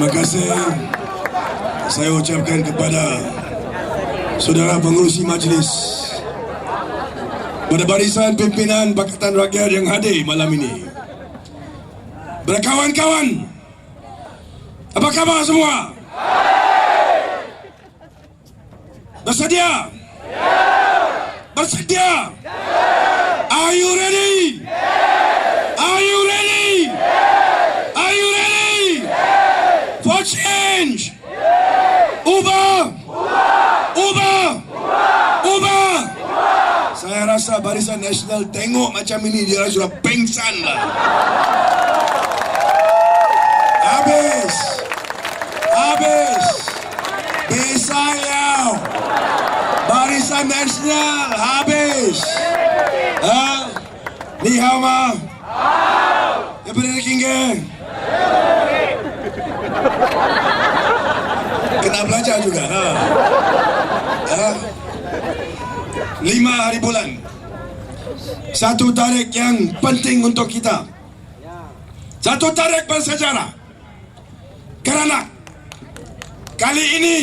Terima kasih saya ucapkan kepada saudara pengerusi majlis, pada barisan pimpinan Pakatan Rakyat yang hadir malam ini, berkawan-kawan, apa khabar semua? Bersedia? Bersedia? Are you ready? Are you ready? Are you ready for change? Ubah! Ubah! Ubah! Saya rasa Barisan Nasional tengok macam ini, dia sudah pengsan lah. Habis! Habis! Pisau! Barisan Nasional habis! Ni hao ma? Yang berdiri kingga? Kena belajar juga. 5 hari bulan, satu tarikh yang penting untuk kita, satu tarikh bersejarah, kerana kali ini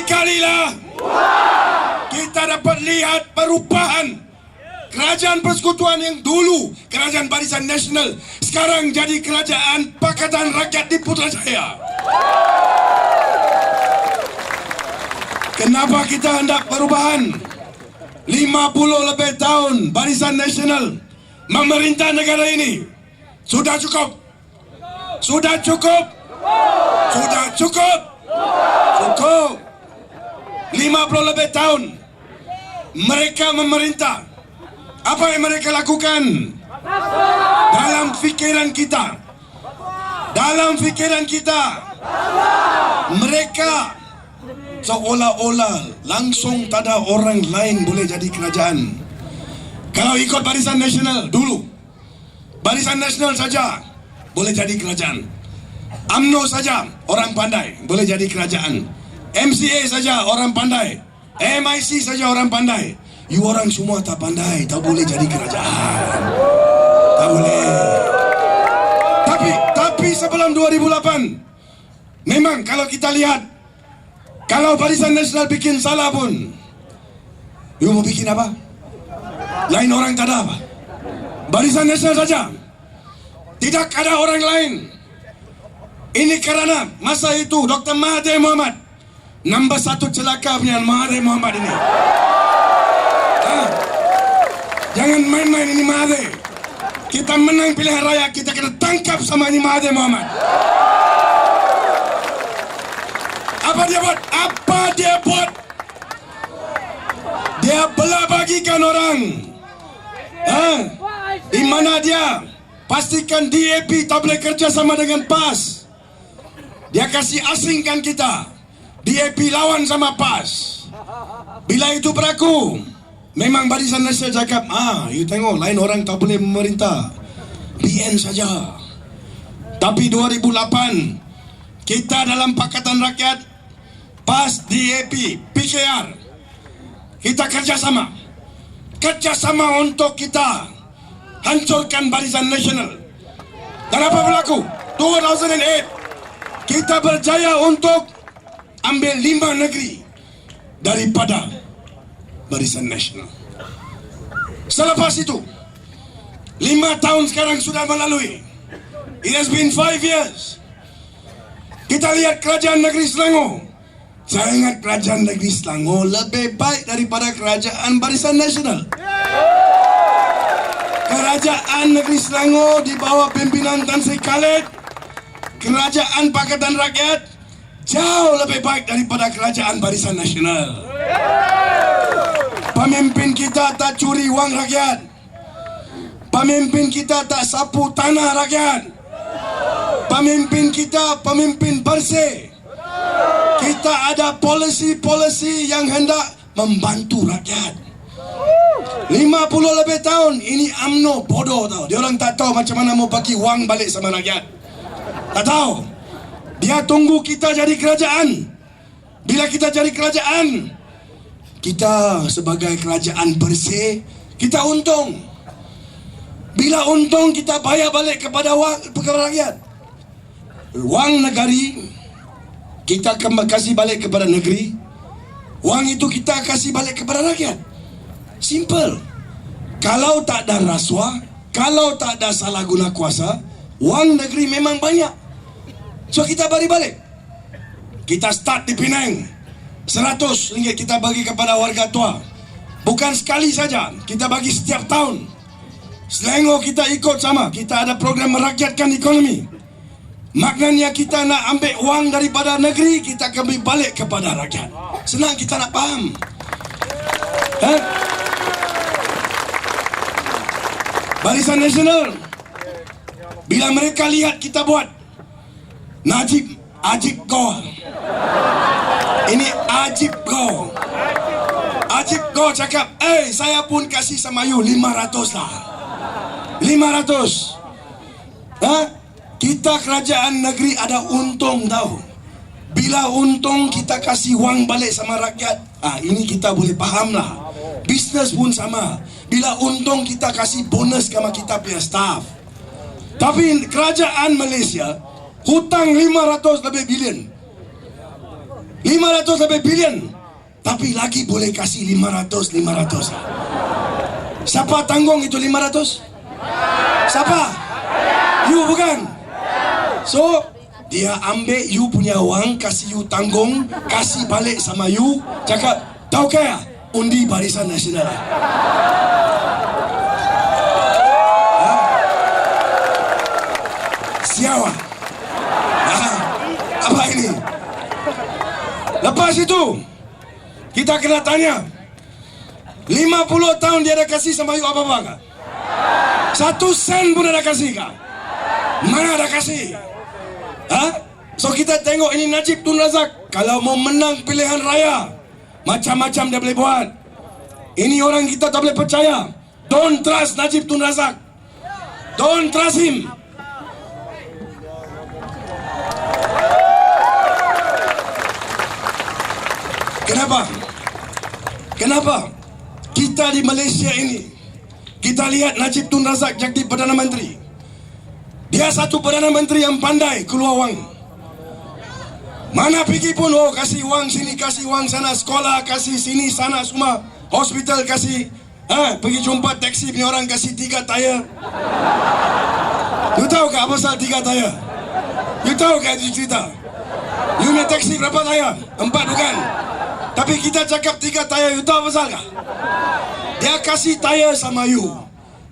kalilah kita dapat lihat perubahan kerajaan persekutuan yang dulu kerajaan Barisan Nasional sekarang jadi kerajaan Pakatan Rakyat di Putrajaya. Kenapa kita hendak perubahan? 50 lebih tahun Barisan Nasional memerintah negara ini. Sudah cukup? Sudah cukup? Sudah cukup? Cukup. 50 lebih tahun mereka memerintah. Apa yang mereka lakukan? Dalam fikiran kita, mereka seolah-olah langsung tak ada orang lain boleh jadi kerajaan. Kalau ikut Barisan Nasional dulu, Barisan Nasional saja boleh jadi kerajaan. UMNO saja orang pandai boleh jadi kerajaan. MCA saja orang pandai. MIC saja orang pandai. You orang semua tak pandai, tak boleh jadi kerajaan. Tak boleh. Tapi sebelum 2008, memang kalau kita lihat, kalau Barisan Nasional bikin salah pun, you mau bikin apa? Lain orang tak ada apa? Barisan Nasional saja. Tidak ada orang lain. Ini kerana masa itu Dr. Mahathir Mohamad, nombor 1 celaka punya Mahathir Mohamad ini. Jangan main-main ini Mahathir. Kita menang pilihan raya, kita kena tangkap sama ini Mahathir Mohamad. Apa dia buat? Apa dia buat? Dia belah bagikan orang. Di mana dia pastikan DAP tak boleh kerja sama dengan PAS. Dia kasih asingkan kita. DAP lawan sama PAS. Bila itu berlaku, memang Barisan Nasional cakap, you tengok lain orang tak boleh memerintah, PN saja. Tapi 2008 kita dalam Pakatan Rakyat, PAS, DAP, PKR, kita kerjasama untuk kita hancurkan Barisan Nasional. Dan apa berlaku? 2008 kita berjaya untuk ambil 5 negeri daripada Barisan Nasional. Selepas itu 5 tahun sekarang sudah melalui. It has been 5 years. Kita lihat kerajaan negeri Selangor. Saya ingat kerajaan negeri Selangor lebih baik daripada kerajaan Barisan Nasional. Kerajaan negeri Selangor di bawah pimpinan Tan Sri Khalid, kerajaan Pakatan Rakyat, jauh lebih baik daripada kerajaan Barisan Nasional. Pemimpin kita tak curi wang rakyat. Pemimpin kita tak sapu tanah rakyat. Pemimpin kita pemimpin bersih. Kita ada polisi-polisi yang hendak membantu rakyat. 50 lebih tahun ini UMNO bodoh tau. Dia orang tak tahu macam mana mau bagi wang balik sama rakyat. Tak tahu. Dia tunggu kita jadi kerajaan. Bila kita jadi kerajaan, kita sebagai kerajaan bersih, kita untung. Bila untung, kita bayar balik kepada rakyat. wang negari kita akan kasih balik kepada negeri. Wang itu kita kasih balik kepada rakyat. Simple. Kalau tak ada rasuah, kalau tak ada salah guna kuasa, wang negeri memang banyak. So kita bagi balik. Kita start di Penang, RM100 kita bagi kepada warga tua. Bukan sekali saja, kita bagi setiap tahun. Selangor kita ikut sama. Kita ada program merakyatkan ekonomi. Maknanya kita nak ambil wang daripada negeri, kita kembali balik kepada rakyat. Senang kita nak faham. Barisan Nasional, bila mereka lihat kita buat Najib Ajib Go, ini Ajib Go, Ajib Go cakap, saya pun kasih sama you 500 lah, 500. Kita kerajaan negeri ada untung tahu. Bila untung kita kasih wang balik sama rakyat, ini kita boleh faham lah. Bisnes pun sama. Bila untung kita kasih bonus sama kita punya staff. Tapi kerajaan Malaysia hutang 500 lebih bilion, 500 lebih bilion, tapi lagi boleh kasih 500. Siapa tanggung itu 500? Siapa? You bukan? So dia ambil you punya wang, kasih you tanggung, kasih balik sama you, cakap, tahu kaya undi Barisan Nasional. Siapa? Apa ini? Lepas itu kita kena tanya, 50 tahun dia ada kasih sama you apa-apa kah? 1 sen pun ada kasih kah? Mana ada kasih? So kita tengok ini Najib Tun Razak. Kalau mau menang pilihan raya, macam-macam dia boleh buat. Ini orang kita tak boleh percaya. Don't trust Najib Tun Razak. Don't trust him. Kenapa? Kenapa? Kita di Malaysia ini, kita lihat Najib Tun Razak jadi Perdana Menteri. Dia satu Perdana Menteri yang pandai keluar wang. Mana pergi pun, kasih wang sini, kasih wang sana, sekolah kasih sini, sana semua, hospital kasih. Pergi jumpa taksi punya orang kasih 3 tayar. You tahu ke apa pasal 3 tayar? You tahu ke itu cerita? You punya taksi berapa tayar? 4 bukan? Tapi kita cakap 3 tayar, you tahu pasal ke? Dia kasih tayar sama you,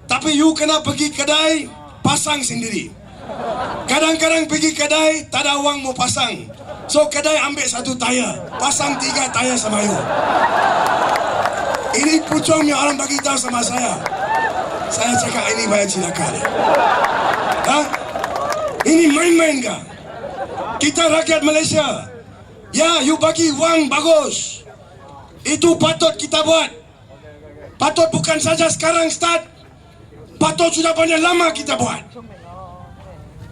tapi you kena pergi kedai pasang sendiri. Kadang-kadang pergi kedai tak ada wang mau pasang, so kedai ambil 1 tayar, pasang 3 tayar sama you. Ini pucung yang orang bagi tahu sama saya. Saya cakap ini banyak cilaka. Ini main-main kah? Kita rakyat Malaysia, ya, you bagi wang bagus, itu patut kita buat. Patut bukan saja sekarang start, patut sudah banyak lama kita buat.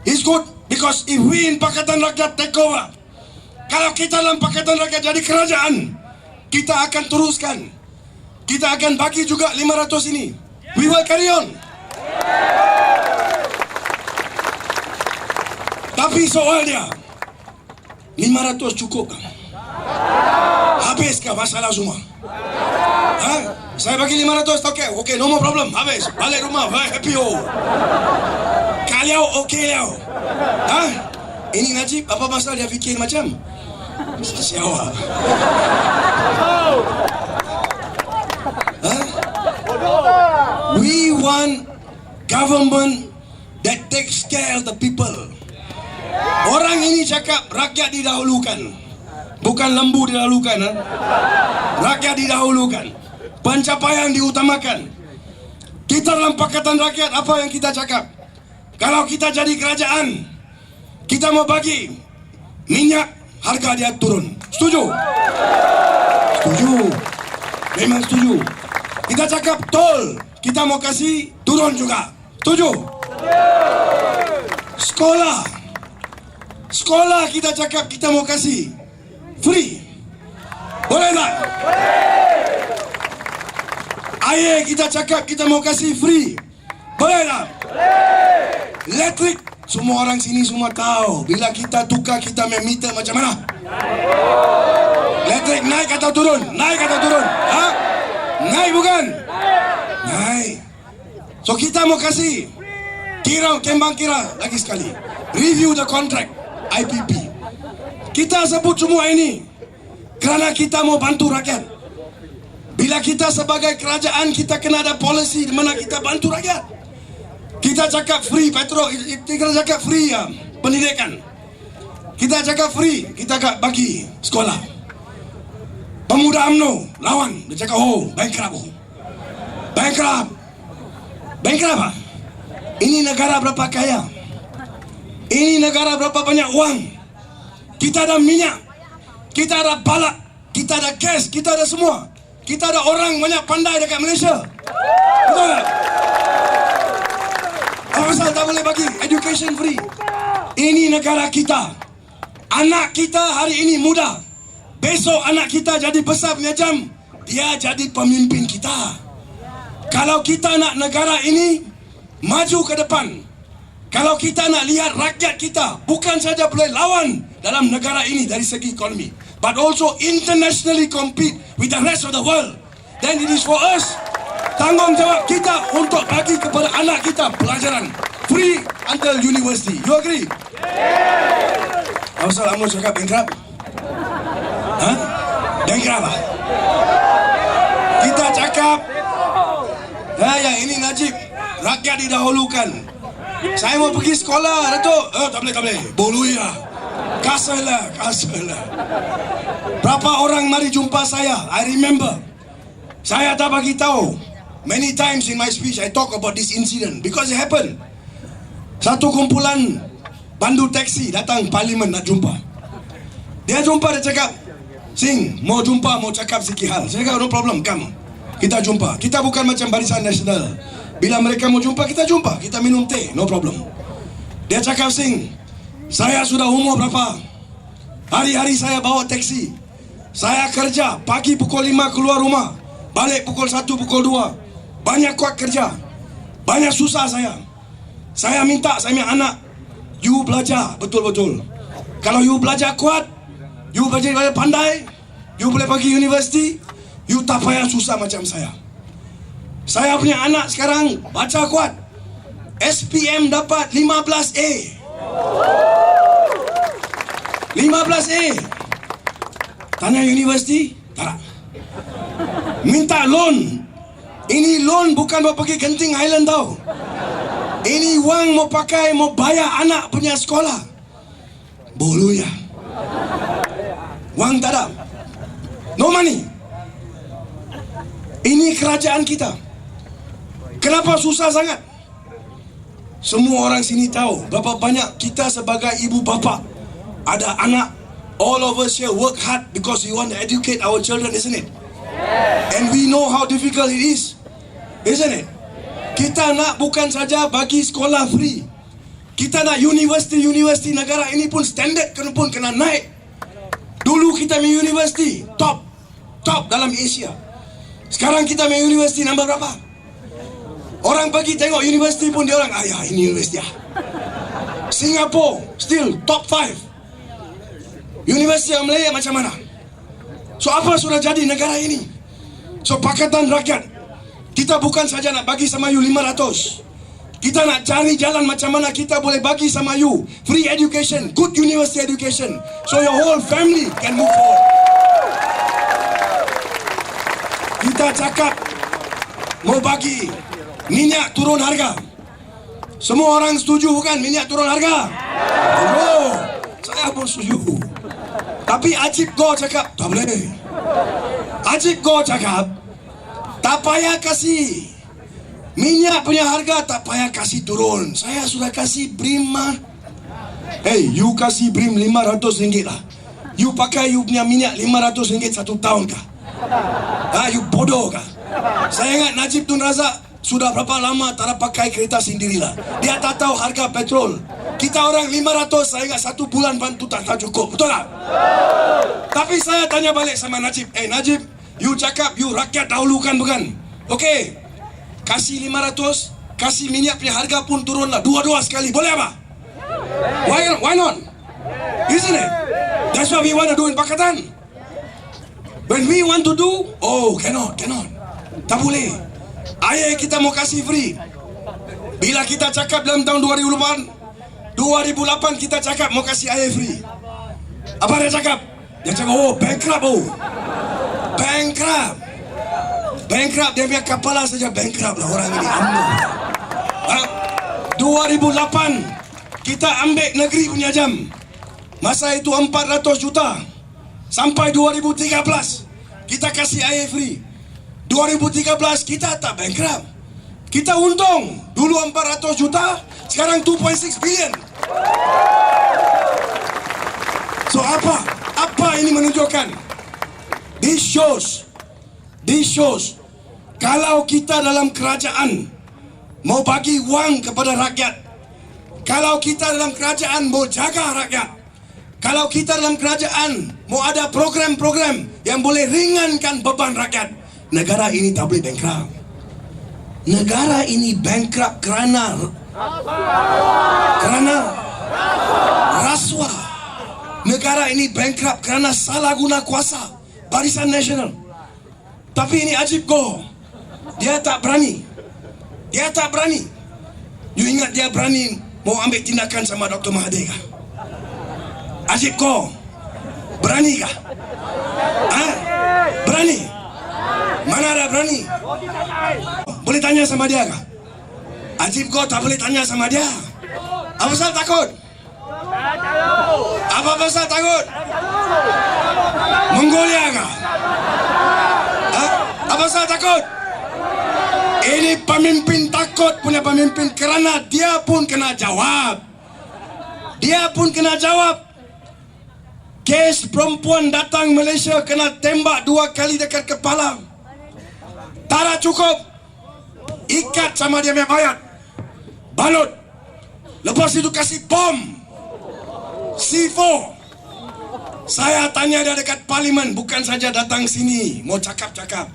It's good because if we in Pakatan Rakyat take over, kalau kita dalam Pakatan Rakyat jadi kerajaan, kita akan teruskan. Kita akan bagi juga 500 ini. We will carry on. Tapi soal dia, 500 cukup kan? Habiskah masalah semua? Saya bagi 500, okay, no more problem, habis, balik rumah, very happy Kaliau okay liao. Ini Najib, apa masalah dia fikir macam? Siapa? We want government that takes care of the people. Orang ini cakap rakyat didahulukan, bukan lembu didahulukan. Rakyat didahulukan, pencapaian diutamakan. Kita dalam Pakatan Rakyat, apa yang kita cakap? Kalau kita jadi kerajaan, kita mau bagi minyak, harga dia turun. Setuju? Setuju. Memang setuju. Kita cakap tol, kita mau kasih turun juga. Setuju? Sekolah kita cakap kita mau kasih free. Boleh tak? Air kita cakap kita mau kasih free. Boleh tak? Elektrik Semua orang sini semua tahu bila kita tukar kita main meter macam mana. Elektrik naik atau turun? Naik atau turun? Ha? Naik bukan? Naik. So kita mau kasih kembang kira lagi sekali. Review the contract IPP. Kita sebut semua ini kerana kita mau bantu rakyat. Bila kita sebagai kerajaan, kita kena ada polisi di mana kita bantu rakyat. Kita cakap free petrol, kita cakap free pendidikan. Kita cakap free, kita bagi sekolah. Pemuda UMNO lawan, dia cakap bankrupt. Bankrupt. Ini negara berapa kaya? Ini negara berapa banyak uang? Kita ada minyak, kita ada balak, kita ada gas, kita ada semua. Kita ada orang banyak pandai dekat Malaysia. Betul tak? Apa pasal tak boleh bagi education free? Ini negara kita. Anak kita hari ini muda. Besok anak kita jadi besar punya jam, dia jadi pemimpin kita. Kalau kita nak negara ini maju ke depan, kalau kita nak lihat rakyat kita bukan saja boleh lawan dalam negara ini dari segi ekonomi, but also internationally compete with the rest of the world, then it is for us, tanggungjawab kita untuk bagi kepada anak kita pelajaran free until university. You agree? Apa salah kamu cakap bankrupt? Ha? Bankrupt lah. Kita cakap yang ini Najib, rakyat didahulukan. Saya mau pergi sekolah, Datuk. Tak boleh. Boleh lah. Kasalah. Berapa orang mari jumpa saya? I remember. Saya tak bagi tahu. Many times in my speech I talk about this incident because it happened. Satu kumpulan pandu taksi datang parlimen nak jumpa. Dia jumpa, dia cakap, Sing, mau jumpa, mau cakap sikit hal. Saya cakap, no problem, come. Kita jumpa. Kita bukan macam Barisan Nasional. Bila mereka mau jumpa, kita jumpa. Kita minum teh, no problem. Dia cakap, Sing, saya sudah umur berapa? Hari-hari saya bawa taksi. Saya kerja, pagi pukul 5 keluar rumah, balik pukul 1, pukul 2. Banyak kuat kerja. Banyak susah saya. Saya minta anak, you belajar betul-betul. Kalau you belajar kuat, you belajar pandai, you boleh pergi universiti, you tak payah susah macam saya. Saya punya anak sekarang baca kuat. SPM dapat 15A. 15A. Tanya universiti, tak. Minta loan. Ini loan bukan mau pergi Genting Highland tau. Ini wang mau pakai, mau bayar anak punya sekolah. Bolunya. Wang tak ada. No money. Ini kerajaan kita. Kenapa susah sangat? Semua orang sini tahu berapa banyak kita sebagai ibu bapa ada anak. All of us here work hard because we want to educate our children, isn't it? And we know how difficult it is, isn't it? Kita nak bukan saja bagi sekolah free. Kita nak universiti negara ini pun standard pun kena naik. Dulu kita main universiti top dalam Asia. Sekarang kita main universiti nombor berapa? Orang pergi tengok universiti pun dia orang, ini universiti ah. Singapore still top 5. Universiti Malaya macam mana? So apa sudah jadi negara ini? So Pakatan Rakyat, kita bukan saja nak bagi sama you 500. Kita nak cari jalan macam mana kita boleh bagi sama you free education, good university education, so your whole family can move forward. Kita cakap mau bagi minyak turun harga. Semua orang setuju bukan minyak turun harga? Saya pun setuju. Tapi Ajib Go cakap tak boleh. Ajib Go cakap tak payah kasih minyak punya harga, tak payah kasih turun. Saya sudah kasih BRIM mah. Hey, you kasih BRIM RM500 lah. You pakai you punya minyak RM500 satu tahun kah? You bodoh kah? Saya ingat Najib Tun Razak sudah berapa lama tak pakai kereta sendirilah. Dia tak tahu harga petrol. Kita orang 500, saya ingat 1 bulan bantu tak cukup. Betul tak? Tapi saya tanya balik sama Najib. Najib, you cakap you rakyat dahulukan bukan? Okey, kasih 500, kasih minyak punya harga pun turunlah. Dua-dua sekali, boleh apa? Why not? Isn't it? That's what we want to do in Pakatan. When we want to do, cannot. Tak boleh. Air kita mau kasih free. Bila kita cakap dalam tahun 2008 kita cakap mau kasih air free. Apa dia cakap? Dia cakap, bankrupt. Bankrupt, dia punya kepala saja bankrupt lah orang ini. 2008 kita ambil negeri punya jam. Masa itu 400 juta. Sampai 2013 kita kasih air free. 2013 kita tak bankrupt. Kita untung. Dulu 400 juta, sekarang 2.6 billion. So apa ini menunjukkan? This shows kalau kita dalam kerajaan mau bagi wang kepada rakyat, kalau kita dalam kerajaan mau jaga rakyat, kalau kita dalam kerajaan mau ada program-program yang boleh ringankan beban rakyat, negara ini tak boleh bankrupt. Negara ini bankrupt kerana rasuah. Negara ini bankrupt kerana salah guna kuasa Barisan Nasional. Tapi ini Ajib Goh, dia tak berani. You ingat dia berani mau ambil tindakan sama Dr. Mahathir kah? Ajib Goh berani kah? Berani? Mana ada berani? Boleh tanya sama dia kah? Ajib Goh tak boleh tanya sama dia. Apa pasal takut? Apa pasal takut? Mongolia kah? Apa pasal takut? Ini pemimpin takut punya pemimpin kerana dia pun kena jawab. Kes perempuan datang Malaysia kena tembak 2 kali dekat kepala. Tak cukup. Ikat sama dia punya mayat. Balut. Lepas itu kasih bom. C4. Saya tanya dia dekat parlimen, bukan saja datang sini mau cakap-cakap.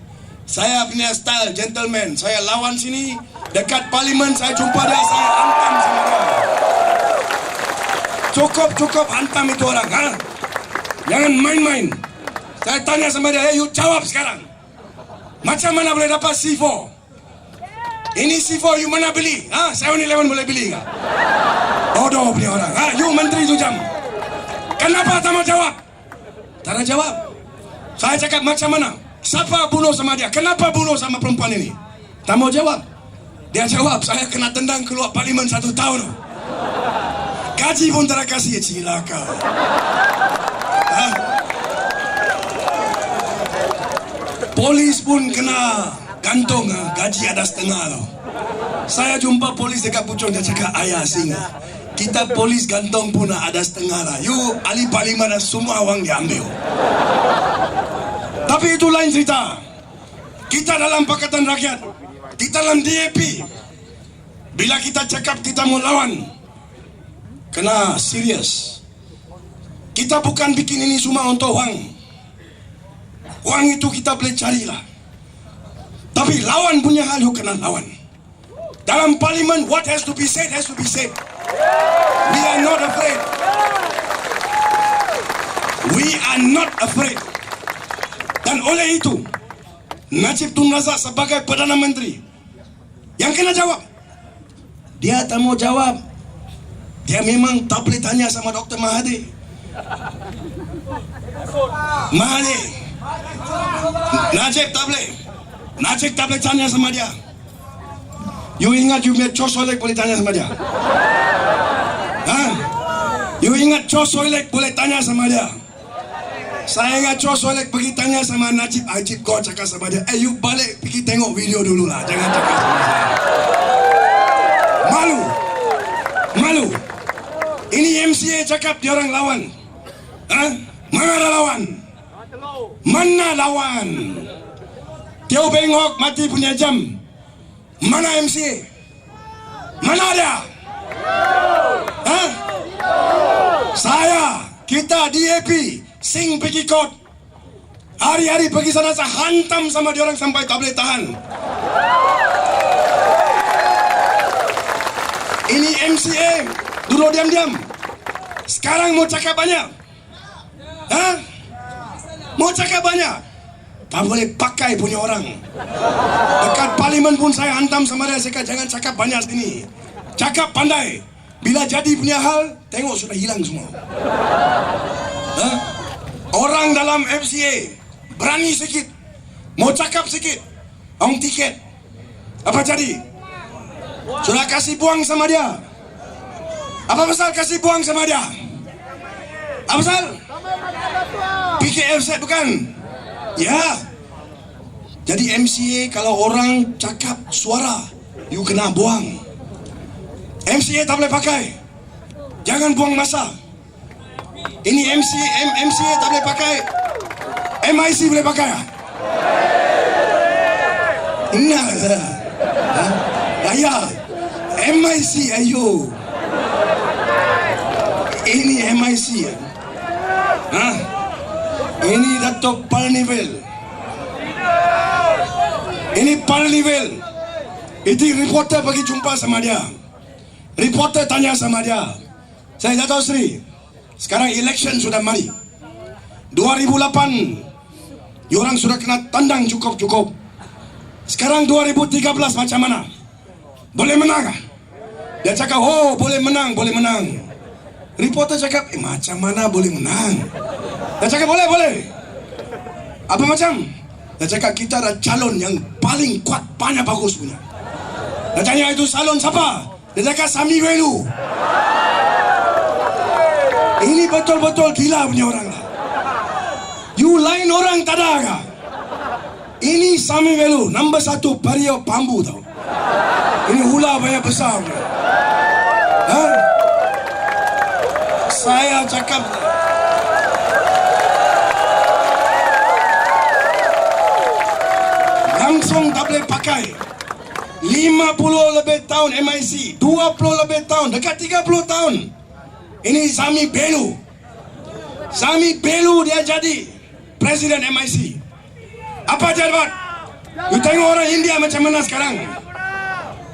Saya punya style gentleman. Saya lawan sini. Dekat parlimen saya jumpa dia, saya hantam sama dia. Cukup hantam itu orang. Jangan main-main. Saya tanya sama dia, you jawab sekarang. Macam mana boleh dapat C4? Ini C4 you mana beli? 7-Eleven boleh beli tak? Bodoh punya orang. You menteri tu jam. Kenapa tak mau jawab? Tak nak jawab. Saya cakap macam mana? Siapa bunuh sama dia? Kenapa bunuh sama perempuan ini? Tak mau jawab. Dia jawab, saya kena tendang keluar parlimen 1 tahun. Gaji pun tak kasih. Cilaka. Polis pun kena gantung. Gaji ada setengah tau. Saya jumpa polis dekat Puchong, dia cakap, ayah singa, kita polis gantung pun ada setengah lah. You ahli parlimen semua wang diambil. Tapi itu lain cerita. Kita dalam Pakatan Rakyat, kita dalam DAP, bila kita cakap kita mau lawan, kena serius. Kita bukan bikin ini semua untuk wang. Wang itu kita boleh carilah. Tapi lawan punya hal, you kena lawan. Dalam parlimen, what has to be said has to be said. We are not afraid. We are not afraid. Dan oleh itu, Najib Tun Razak sebagai Perdana Menteri yang kena jawab. Dia tak mau jawab. Dia memang tak boleh tanya sama Dr. Mahathir. Najib tak boleh tanya sama dia. You ingat you punya Chos Soilek boleh tanya sama dia? You ingat Chos Soilek boleh tanya sama dia? Saya ingat Chos Soilek pergi tanya sama Najib. Ajib Goh cakap sama dia, you balik pergi tengok video dulu lah, jangan cakap sama saya. Malu. Ini MCA cakap dia orang lawan. Mana ada lawan? Mana lawan? Teo Bengok mati punya jam. Mana MCA? Mana dia? Saya, kita DAP, sing pergi kot. Hari-hari pergi sana, saya hantam sama dia orang sampai tak boleh tahan. Ini MCA duduk diam-diam. Sekarang mau cakap banyak. Hah? Mau cakap banyak. Tak boleh pakai punya orang. Dekat parlimen pun saya hantam sama dia. Saya kata jangan cakap banyak sini. Cakap pandai. Bila jadi punya hal, tengok sudah hilang semua. Hah? Orang dalam FCA berani sikit. Mau cakap sikit. Ong tiket. Apa jadi? Sudah kasih buang sama dia. Apa pasal kasih buang sama dia? Apa pasal? PKF set bukan? Ya. Jadi MCA kalau orang cakap suara, you kena buang. MCA tak boleh pakai. Jangan buang masa. Ini MCA tak boleh pakai. MIC boleh pakai. Ingat. Ya. MIC ayo. Ini MIC. Hah? Ini Datuk Parnivel. Ini Parnivel. Itu reporter pergi jumpa sama dia. Reporter tanya sama dia. Saya Datuk Seri, sekarang election sudah mari. 2008 orang sudah kena tandang cukup-cukup. Sekarang 2013 macam mana? Boleh menang? Dia cakap, oh boleh menang, boleh menang. Reporter cakap, macam mana boleh menang? Dia cakap, boleh. Apa macam? Dia cakap, kita ada calon yang paling kuat, banyak bagus punya. Dia tanya, itu calon siapa? Dia cakap, Sami Velu. Ini betul-betul gila punya orang lah. You lain orang tak ada kah? Ini Sami Velu, nombor 1 Periau Bambu tau. Ini hula banyak besar. Ha? Saya cakap langsung tak boleh pakai. 50 lebih tahun MIC, 20 lebih tahun, dekat 30 tahun. Ini Sami Velu. Sami Velu dia jadi Presiden MIC. Apa dia buat? You tengok orang India macam mana sekarang?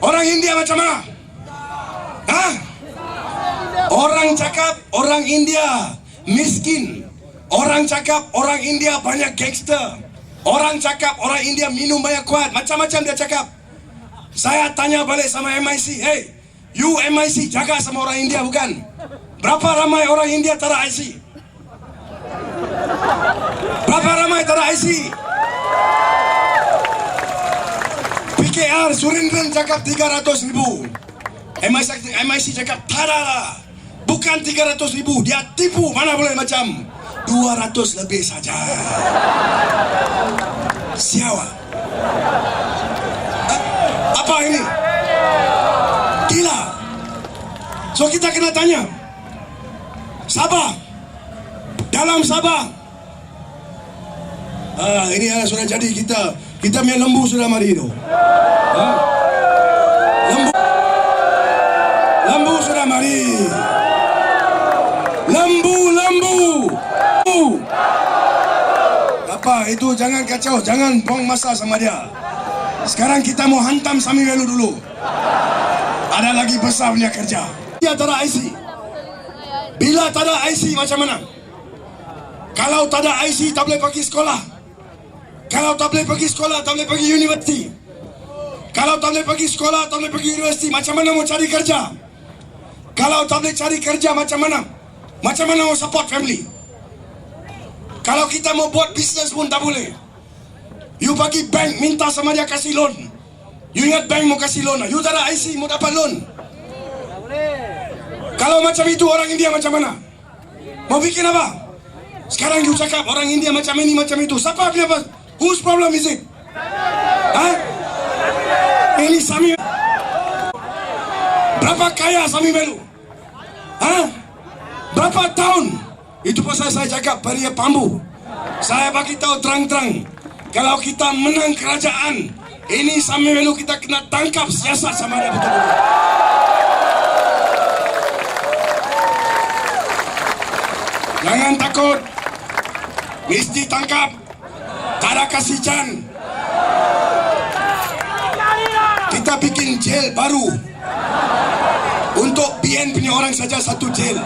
Orang India macam mana? Hah? Orang cakap orang India miskin. Orang cakap orang India banyak gangster. Orang cakap orang India minum banyak kuat. Macam-macam dia cakap. Saya tanya balik sama MIC. Hey, you MIC jaga sama orang India bukan? Berapa ramai orang India tak ada IC? Berapa ramai tak ada IC? PKR Surindran cakap 300,000. MIC cakap tak ada lah. Bukan 300,000. Dia tipu. Mana boleh macam 200 lebih saja. Siapa? Apa ini? Gila. So kita kena tanya. Sabah. Dalam Sabah. Ini sudah jadi kita punya lembu sudah mari itu. Lembu sudah mari. Lembu. Apa itu, jangan kacau, jangan buang masa sama dia. Sekarang kita mau hantam Sami Velu dulu. Ada lagi besar punya kerja. Dia tak ada IC. Bila tak ada IC macam mana? Kalau tak ada IC tak boleh pergi sekolah. Kalau tak boleh pergi sekolah, tak boleh pergi universiti. Kalau tak boleh pergi sekolah, tak boleh pergi universiti, macam mana mau cari kerja? Kalau tak boleh cari kerja, macam mana? Macam mana mau support family? Kalau kita mau buat bisnes pun tak boleh. You pergi bank, minta sama dia kasih loan. You ingat bank mau kasih loan? You tak ada IC, mau dapat loan? Kalau macam itu, orang India macam mana? Mau bikin apa? Sekarang you cakap orang India macam ini, macam itu. Siapa punya apa? Whose problem is it? Hah? Ini Sami. Berapa kaya Sami Velu? Hah? Berapa tahun? Itu pasal saya cakap Periau Bambu. Saya bagi tahu terang-terang. Kalau kita menang kerajaan, ini Sami Velu kita kena tangkap siasat sama dia betul-betul. Jangan takut. Mesti tangkap. Tak ada kasihan. Kita bikin jail baru untuk BN punya orang saja 1 jail.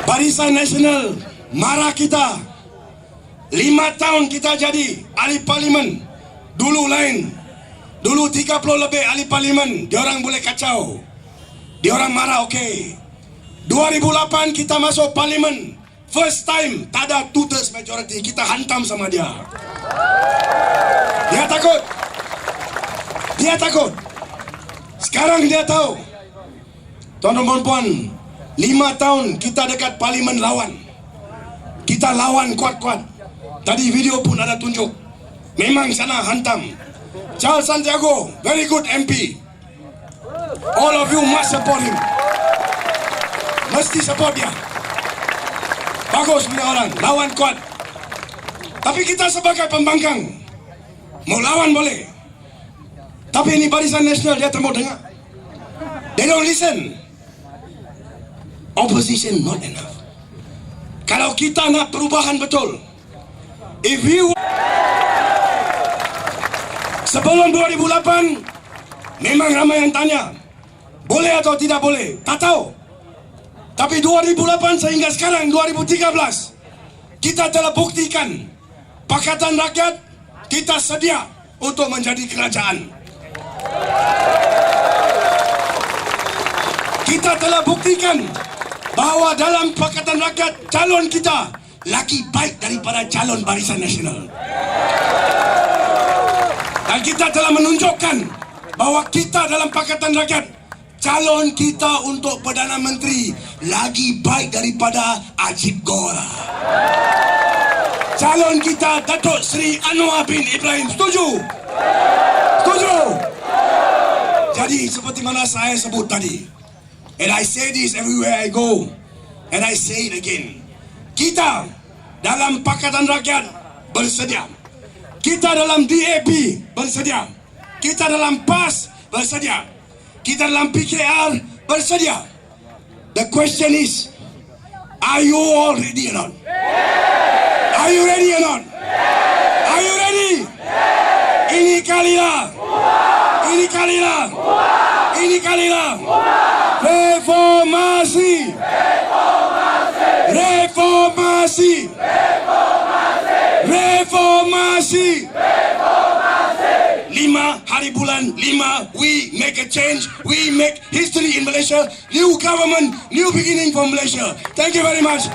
Barisan Nasional marah kita. 5 tahun kita jadi ahli parlimen. Dulu lain. Dulu 30 lebih ahli parlimen. Diorang boleh kacau. Diorang marah, okey. 2008 kita masuk parlimen. First time tak ada 2/3 majority. Kita hantam sama dia. Dia takut. Dia takut. Sekarang dia tahu. Tuan-tuan dan puan, 5 tahun kita dekat parlimen lawan. Kita lawan kuat-kuat. Tadi video pun ada tunjuk. Memang sana hantam. Charles Santiago, very good MP. All of you must support him. Mesti support dia. Bagus punya orang, lawan kuat. Tapi kita sebagai pembangkang, mau lawan boleh. Tapi ini Barisan Nasional, dia tak mau dengar. They don't listen. Opposition not enough. Kalau kita nak perubahan betul, if you sebelum 2008 memang ramai yang tanya boleh atau tidak boleh, tak tahu. Tapi 2008 sehingga sekarang 2013 kita telah buktikan Pakatan Rakyat kita sedia untuk menjadi kerajaan. Kita telah buktikan bahawa dalam Pakatan Rakyat calon kita lagi baik daripada calon Barisan Nasional. Dan kita telah menunjukkan bahawa kita dalam Pakatan Rakyat calon kita untuk Perdana Menteri lagi baik daripada Ajib Gora. Calon kita Datuk Seri Anwar bin Ibrahim. Setuju? Setuju? Jadi seperti mana saya sebut tadi, and I say this everywhere I go, and I say it again, kita dalam Pakatan Rakyat bersedia. Kita dalam DAP bersedia. Kita dalam PAS bersedia. Kita dalam PKR bersedia. The question is, are you all ready or not? Are you ready or not? Are you ready? Ini kalilah. Ini kalilah. Ini kalilah. Reformasi. Reformasi. Reformasi. 5 hari bulan 5, we make a change, we make history in Malaysia, new government, new beginning for Malaysia. Thank you very much.